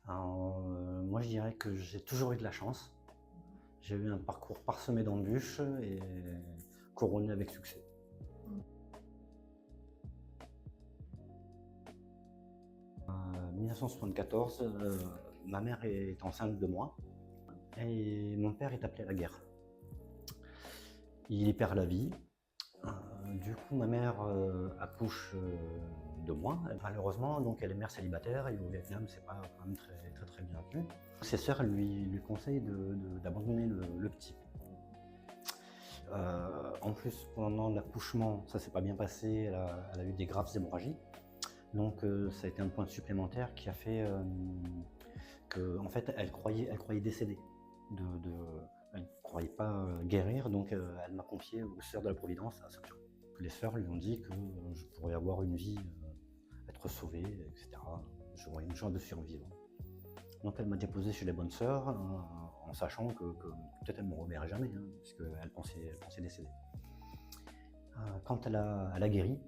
Alors, moi je dirais que j'ai toujours eu de la chance. J'ai eu un parcours parsemé d'embûches et couronné avec succès. En 1974, ma mère est enceinte de moi et mon père est appelé à la guerre. Il y perd la vie. Du coup, ma mère accouche de moi. Malheureusement, donc elle est mère célibataire et au Vietnam, c'est pas quand même très bien vu. Ses sœurs lui conseillent d'abandonner le petit. En plus, pendant l'accouchement, ça s'est pas bien passé. Elle a eu des graves hémorragies. Donc, ça a été un point supplémentaire qui a fait que, en fait, elle croyait décéder. Elle ne croyait pas guérir, donc elle m'a confié aux sœurs de la Providence à Sochaux. Les sœurs lui ont dit que je pourrais avoir une vie, être sauvé, etc. J'aurais une chance de survivre. Donc elle m'a déposé chez les bonnes sœurs, en sachant que peut-être elle ne me reverrait jamais, hein, puisqu'elle pensait décéder. Quand elle a guéri,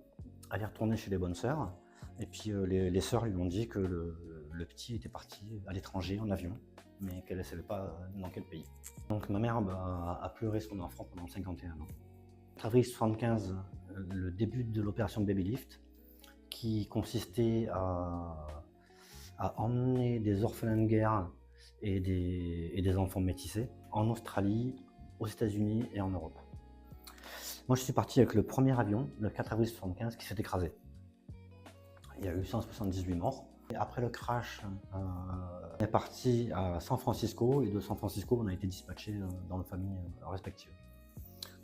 elle est retournée chez les bonnes sœurs, et puis les sœurs lui ont dit que le petit était parti à l'étranger en avion, mais qu'elle ne savait pas dans quel pays. Donc ma mère a pleuré son enfant pendant 51 ans. Avril 75, le début de l'opération Babylift, qui consistait à emmener des orphelins de guerre et des enfants métissés en Australie, aux États-Unis et en Europe. Moi, je suis parti avec le premier avion, le 4 avril 75, qui s'est écrasé. Il y a eu 178 morts. Et après le crash, on est parti à San Francisco, et de San Francisco, on a été dispatché dans nos familles respectives.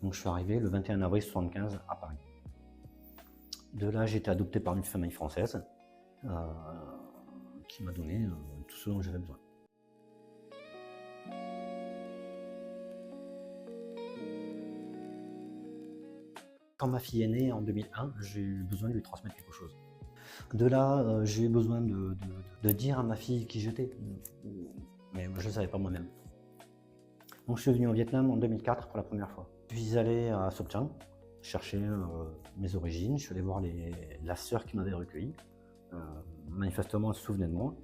Donc je suis arrivé le 21 avril 75 à Paris. De là, j'ai été adopté par une famille française qui m'a donné tout ce dont j'avais besoin. Quand ma fille est née en 2001, j'ai eu besoin de lui transmettre quelque chose. De là, j'ai eu besoin de dire à ma fille qui j'étais, mais je ne le savais pas moi-même. Donc je suis venu au Vietnam en 2004 pour la première fois. Je suis allé à Sóc Trăng chercher mes origines, je suis allé voir la sœur qui m'avait recueilli. Manifestement, elle se souvenait de moi.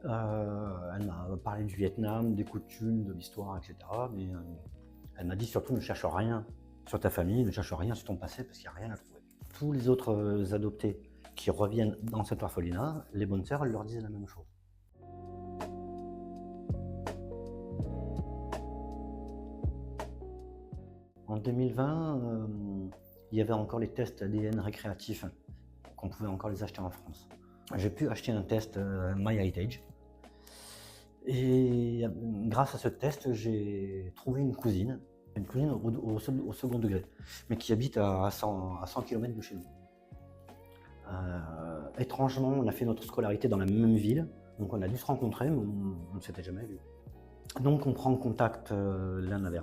Elle m'a parlé du Vietnam, des coutumes, de l'histoire, etc. Mais elle m'a dit surtout ne cherche rien sur ta famille, ne cherche rien sur ton passé parce qu'il n'y a rien à trouver. Tous les autres adoptés qui reviennent dans cet orphelinat, les bonnes sœurs, elles leur disent la même chose. En 2020, il y avait encore les tests ADN récréatifs, qu'on pouvait encore les acheter en France. J'ai pu acheter un test MyHeritage. Et grâce à ce test, j'ai trouvé une cousine au second degré, mais qui habite à 100 km de chez nous. Étrangement, on a fait notre scolarité dans la même ville, donc on a dû se rencontrer, mais on ne s'était jamais vu. Donc on prend contact l'un avec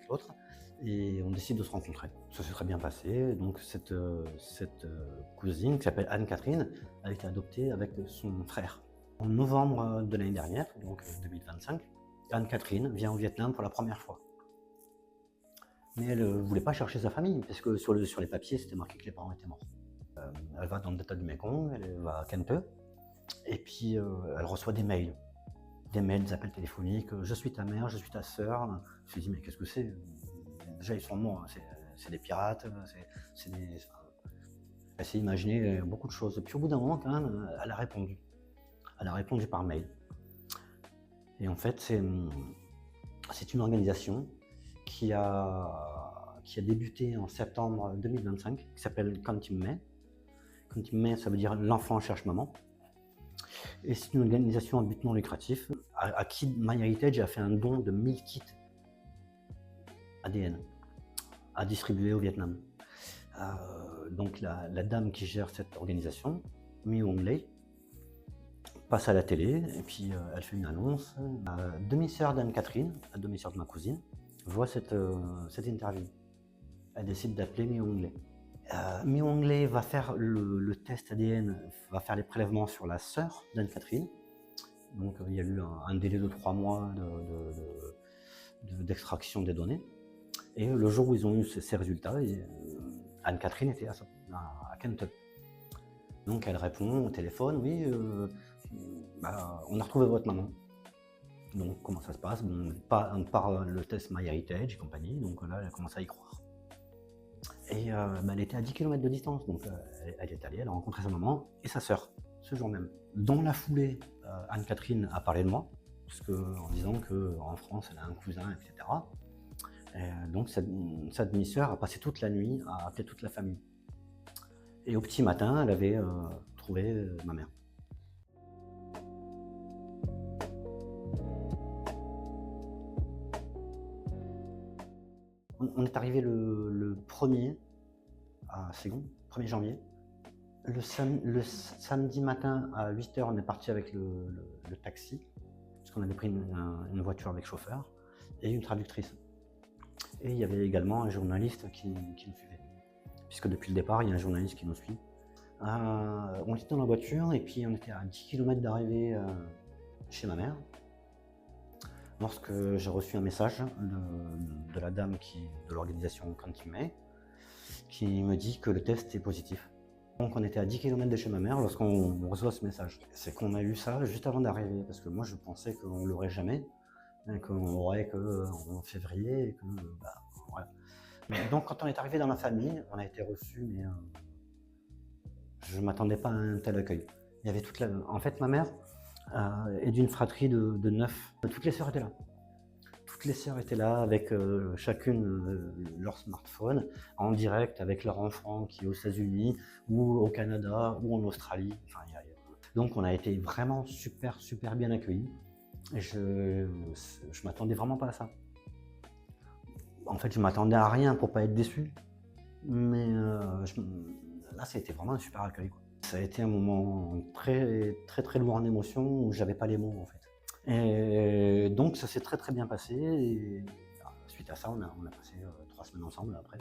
l'autre et on décide de se rencontrer. Ça s'est très bien passé. Donc cette cousine qui s'appelle Anne-Catherine a été adoptée avec son frère. En novembre de l'année dernière, donc 2025, Anne-Catherine vient au Vietnam pour la première fois. Mais elle ne voulait pas chercher sa famille, parce que sur les papiers, c'était marqué que les parents étaient morts. Elle va dans le delta du Mekong, elle va à Can Tho, et puis elle reçoit des mails, des appels téléphoniques. Je suis ta mère, je suis ta sœur. Je me suis dit, mais qu'est-ce que c'est? Déjà, ils sont morts, c'est des pirates, elle s'est imaginé beaucoup de choses. Puis au bout d'un moment, quand même, elle a répondu. Elle a répondu par mail. Et en fait, c'est une organisation qui a débuté en septembre 2025, qui s'appelle Con Tim Mẹ. Con Tim Mẹ, ça veut dire l'enfant cherche maman. Et c'est une organisation à but non lucratif à qui MyHeritage a fait un don de 1000 kits ADN à distribuer au Vietnam. Donc la dame qui gère cette organisation, My Oanh Lê, passe à la télé et puis elle fait une annonce. La demi-sœur d'Anne-Catherine, la demi-sœur de ma cousine, voit cette interview. Elle décide d'appeler My Oanh Lê. My Oanh Lê va faire le test ADN, va faire les prélèvements sur la sœur d'Anne-Catherine. Donc il y a eu un délai de 3 mois d'extraction des données. Et le jour où ils ont eu ces résultats, Anne-Catherine était à Can Tho. Donc elle répond au téléphone, oui, bah, on a retrouvé votre maman. Donc comment ça se passe? Bon, par le test MyHeritage et compagnie, donc là, elle a commencé à y croire. Et bah, elle était à 10 km de distance, donc elle est allée, elle a rencontré sa maman et sa sœur, ce jour même. Dans la foulée, Anne-Catherine a parlé de moi, en disant qu'en France, elle a un cousin, etc. Et donc cette demi-sœur a passé toute la nuit à appeler toute la famille. Et au petit matin, elle avait trouvé ma mère. On est arrivé le 1er à Ségon, 1er janvier. Le samedi matin à 8h, on est parti avec le taxi, parce qu'on avait pris une voiture avec chauffeur et une traductrice. Et il y avait également un journaliste qui nous suivait, puisque depuis le départ, il y a un journaliste qui nous suit. On était dans la voiture et puis on était à 10 km d'arriver chez ma mère, lorsque j'ai reçu un message de la dame de l'organisation Counting May, qui me dit que le test est positif. Donc on était à 10 km de chez ma mère lorsqu'on reçoit ce message. C'est qu'on a eu ça juste avant d'arriver, parce que moi je pensais qu'on l'aurait jamais, qu'on l'aurait qu'en février, et que bah, voilà. Donc quand on est arrivé dans la famille, on a été reçus, mais je ne m'attendais pas à un tel accueil. Il y avait En fait, ma mère est d'une fratrie de 9. Toutes les sœurs étaient là. Toutes les sœurs étaient là avec chacune leur smartphone, en direct avec leur enfant qui est aux États-Unis, ou au Canada, ou en Australie. Enfin, donc on a été vraiment super bien accueillis. Et je m'attendais vraiment pas à ça. En fait, je m'attendais à rien pour pas être déçu. Mais là, c'était vraiment un super accueil, quoi. Ça a été un moment très lourd en émotions où j'avais pas les mots, en fait. Et donc ça s'est très bien passé. Et suite à ça, on a passé 3 semaines ensemble après.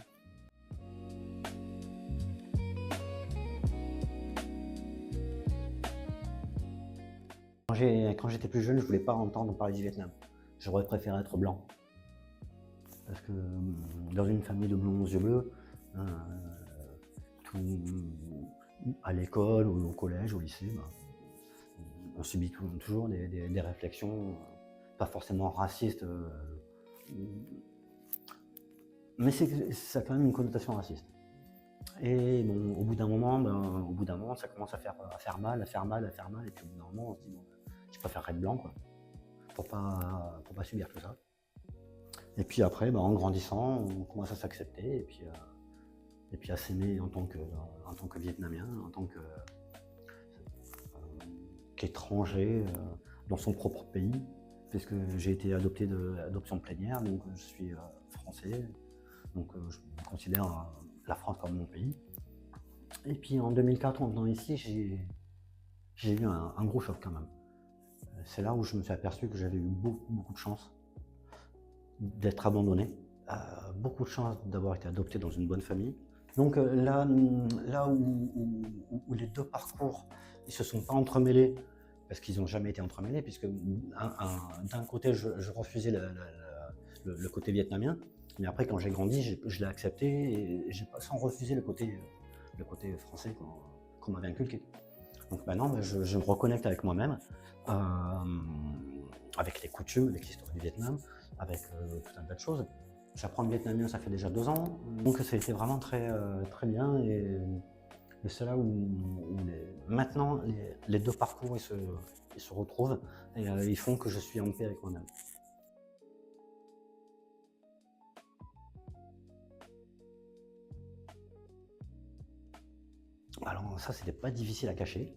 Quand j'étais plus jeune, je voulais pas entendre parler du Vietnam. J'aurais préféré être blanc. Parce que dans une famille de blonds aux yeux bleus, à l'école, au collège, au lycée, on subit toujours des réflexions, pas forcément racistes, mais ça a quand même une connotation raciste. Et bon, au bout d'un moment, ça commence à faire mal, et puis au bout d'un moment, on se dit, bon, je préfère être blanc, quoi, pour pas subir tout ça. Et puis après, en grandissant, on commence à s'accepter, et puis à s'aimer en tant que Vietnamien, en tant qu'étranger dans son propre pays, puisque j'ai été adopté d'adoption plénière, donc je suis français, donc je considère la France comme mon pays. Et puis en 2004, en venant ici, j'ai eu un gros choc quand même. C'est là où je me suis aperçu que j'avais eu beaucoup de chance d'être abandonné, beaucoup de chance d'avoir été adopté dans une bonne famille. Donc là où les deux parcours ils se sont pas entremêlés, parce qu'ils n'ont jamais été entremêlés, puisque d'un côté je refusais le côté vietnamien, mais après quand j'ai grandi, je l'ai accepté, et sans refuser le côté français qu'on m'avait inculqué. Donc maintenant, je me reconnecte avec moi-même, avec les coutumes, avec l'histoire du Vietnam, avec tout un tas de choses. J'apprends le vietnamien, ça fait déjà 2 ans, donc ça a été vraiment très bien. Et c'est là où maintenant les deux parcours ils se retrouvent, et ils font que je suis en paix avec moi-même. Alors ça, c'était pas difficile à cacher.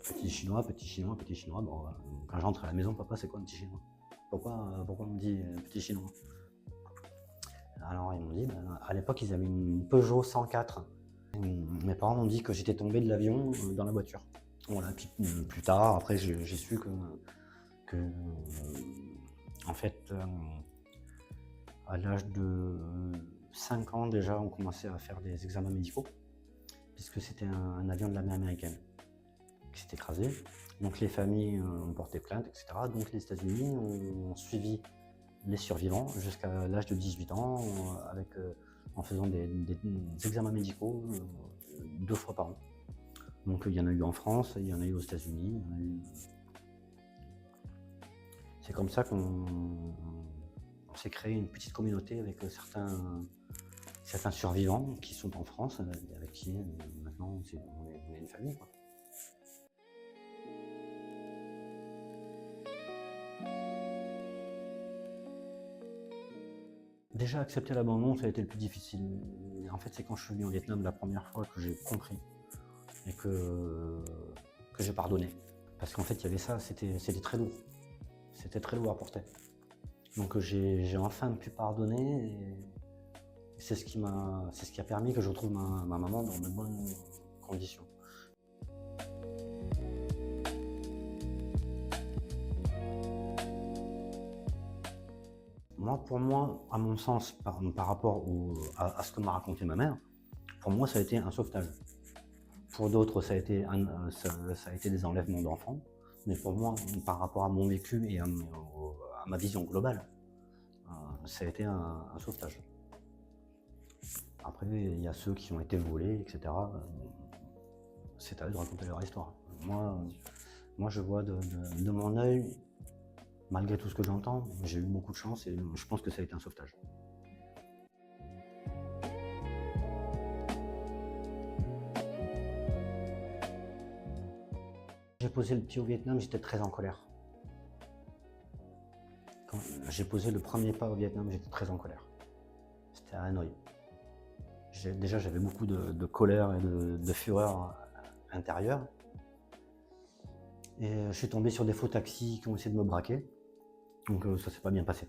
Petit chinois. Bon, quand j'entre à la maison, papa, c'est quoi un petit chinois? Pourquoi on me dit petit chinois? Alors ils m'ont dit, à l'époque, ils avaient une Peugeot 104. Mes parents m'ont dit que j'étais tombé de l'avion dans la voiture. Voilà, puis plus tard, après, j'ai su que en fait, à l'âge de 5 ans déjà, on commençait à faire des examens médicaux, puisque c'était un avion de l'armée américaine qui s'est écrasé. Donc les familles ont porté plainte, etc. Donc les États-Unis ont suivi les survivants jusqu'à l'âge de 18 ans, en faisant des examens médicaux 2 fois par an. Donc il y en a eu en France, il y en a eu aux États-Unis, C'est comme ça qu'on s'est créé une petite communauté avec certains survivants qui sont en France, avec qui maintenant on est une famille, quoi. Déjà accepter l'abandon, ça a été le plus difficile. En fait, c'est quand je suis venu au Vietnam la première fois que j'ai compris et que j'ai pardonné. Parce qu'en fait, il y avait ça, c'était très lourd. C'était très lourd à porter. Donc j'ai enfin pu pardonner et c'est ce qui a permis que je retrouve ma maman dans de bonnes conditions. Pour moi, à mon sens, par rapport à ce que m'a raconté ma mère, pour moi, ça a été un sauvetage. Pour d'autres, ça a été des enlèvements d'enfants. Mais pour moi, par rapport à mon vécu et à ma vision globale, ça a été un sauvetage. Après, il y a ceux qui ont été volés, etc. C'est à eux de raconter leur histoire. Moi je vois de mon œil, malgré tout ce que j'entends, j'ai eu beaucoup de chance et je pense que ça a été un sauvetage. J'ai posé le pied au Vietnam, j'étais très en colère. Quand j'ai posé le premier pas au Vietnam, j'étais très en colère. C'était à Hanoï. Déjà, j'avais beaucoup de colère et de fureur intérieure. Et je suis tombé sur des faux taxis qui ont essayé de me braquer. Donc ça s'est pas bien passé.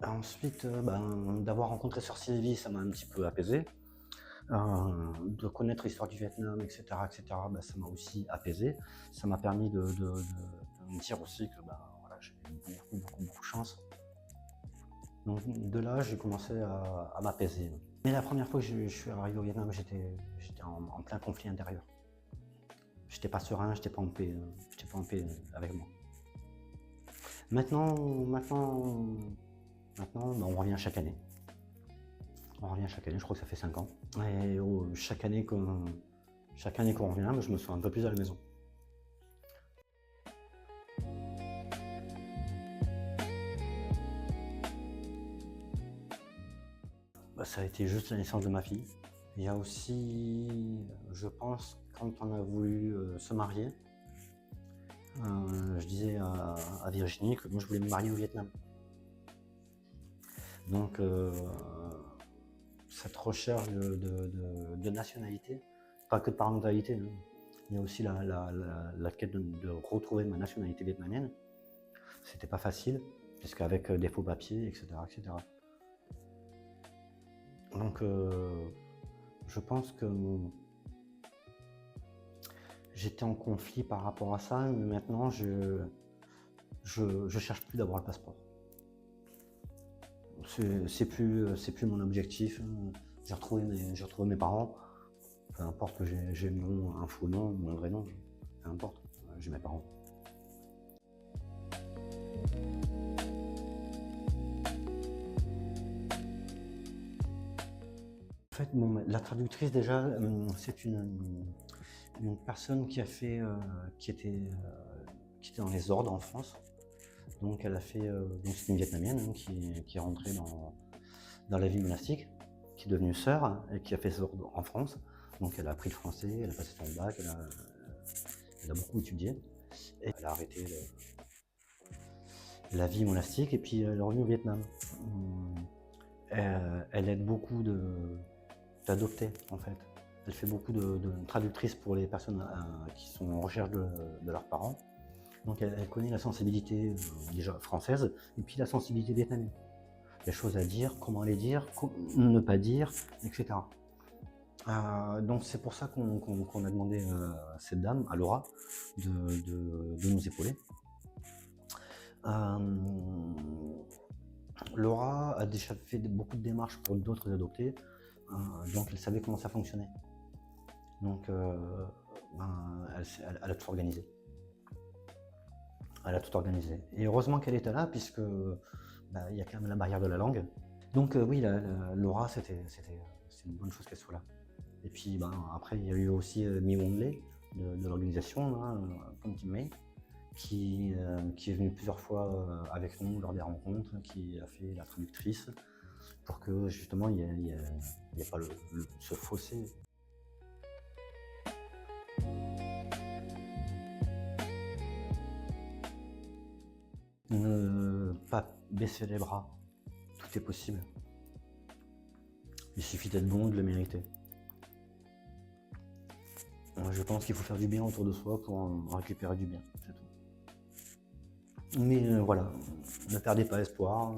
Ensuite, d'avoir rencontré Sœur Sylvie, ça m'a un petit peu apaisé. De connaître l'histoire du Vietnam, etc., ça m'a aussi apaisé. Ça m'a permis de me dire aussi que voilà, j'ai eu beaucoup de chance. Donc de là, j'ai commencé à m'apaiser. Mais la première fois que je suis arrivé au Vietnam, j'étais en plein conflit intérieur. J'étais pas serein, j'étais pas en paix avec moi. Maintenant, on revient chaque année. Je crois que ça fait 5 ans. Et chaque année qu'on revient, je me sens un peu plus à la maison. Ça a été juste la naissance de ma fille. Il y a aussi, je pense, quand on a voulu se marier, je disais à Virginie que moi je voulais me marier au Vietnam. Donc cette recherche de nationalité, pas que de parentalité, hein. Il y a aussi la quête de retrouver ma nationalité vietnamienne. C'était pas facile, puisqu'avec des faux papiers, etc. Donc je pense que j'étais en conflit par rapport à ça, mais maintenant je cherche plus d'avoir le passeport. C'est plus mon objectif. J'ai retrouvé mes parents. Peu importe que j'ai un faux nom, mon vrai nom, peu importe, j'ai mes parents. En fait, la traductrice déjà, c'est une personne qui était dans les ordres en France. Donc elle a fait, c'est une Vietnamienne hein, qui est rentrée dans la vie monastique, qui est devenue sœur et qui a fait ses ordres en France. Donc elle a appris le français, elle a passé son bac, elle a beaucoup étudié. Et elle a arrêté la vie monastique et puis elle est revenue au Vietnam. Elle aide beaucoup d'adoptés en fait. Elle fait beaucoup de traductrices pour les personnes qui sont en recherche de leurs parents. Donc elle connaît la sensibilité déjà française et puis la sensibilité vietnamienne. Les choses à dire, comment les dire, ne pas dire, etc. Donc c'est pour ça qu'on a demandé à cette dame, à Laura, de nous épauler. Laura a déjà fait beaucoup de démarches pour d'autres adoptés, donc elle savait comment ça fonctionnait. Donc elle a tout organisé. Et heureusement qu'elle était là, puisque il y a quand même la barrière de la langue. Donc oui, Laura, c'est une bonne chose qu'elle soit là. Et puis après, il y a eu aussi Mi Wong Le de l'organisation, comme Team May, qui est venu plusieurs fois avec nous lors des rencontres, qui a fait la traductrice, pour que justement il n'y ait pas ce fossé. Ne pas baisser les bras, tout est possible. Il suffit d'être bon, de le mériter. Moi, je pense qu'il faut faire du bien autour de soi pour en récupérer du bien, c'est tout. Mais voilà, ne perdez pas espoir,